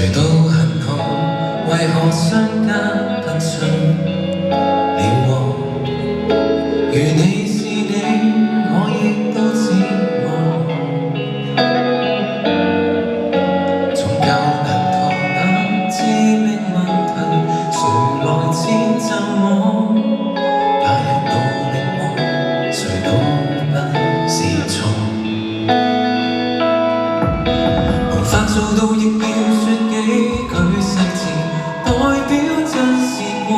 誰都很好，為何相隔不出了我？如你是你，我亦都知我。從舊銀行那致命問題，誰來遷就我？假若努力愛，誰都不是錯。無法做到亦要說幾句細詞，代表真試過。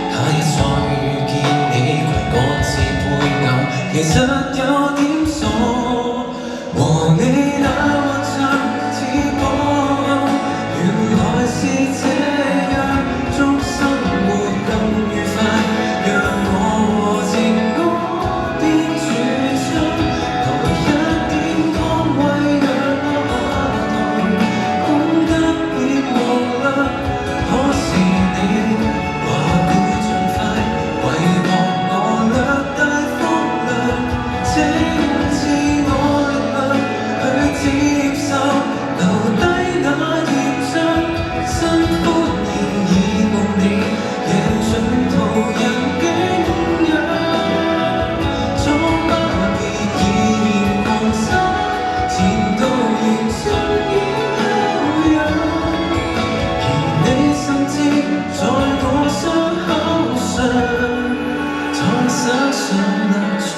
假日再遇見你，攜各自配偶，其實有點傻。和你那幻想似火，原來是這樣，祝生活更愉快，讓我和情歌邊傳出，來一點安慰，讓我下台，功德別忘了。可是你話會盡快，為何我略帶風涼？請賜我力量去接受，留低那頁章，新歡然已共你贏盡途人景仰。瘡疤別已然放心，前度仍需要休養。而你甚至在我傷口上，再灑上蠟漿。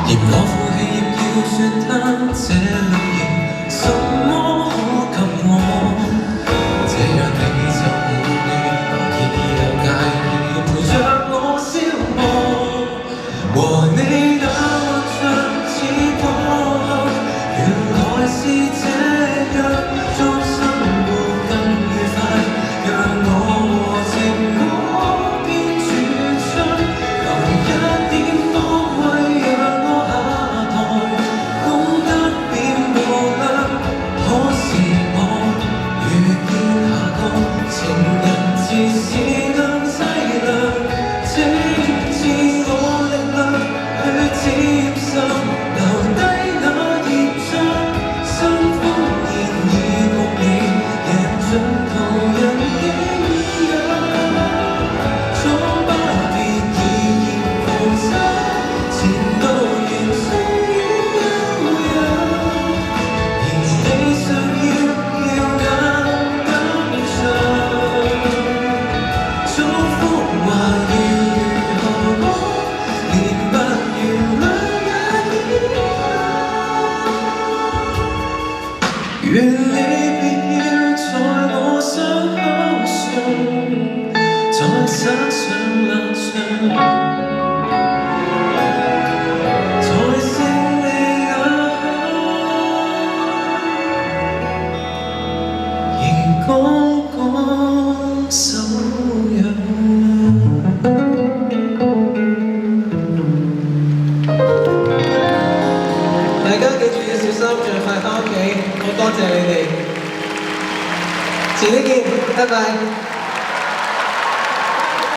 嫌我負氣亦要說他這類型，什麼可給我？這樣你就無亂，何以又介意陪着我消磨？和你那幻想似火，原來是這樣，祝生活更愉快，讓我和情歌邊傳出，留一點安慰，讓我下台，功德變無量。可是我遇見下個情人，自是更淒涼。請賜我力量去接受，留低那頁章，新歡然已共你贏盡途人景仰。瘡疤別已然放心，前路仍需要休養。而你尚要耀眼更長，祝福話要如何講，連不原諒也已難。願你別要在我傷口上，再灑上蠟漿。在勝利那刻，仍剛剛手癢。大家記住要小心，盡快返屋企。好多謝你哋，遲啲見，拜拜。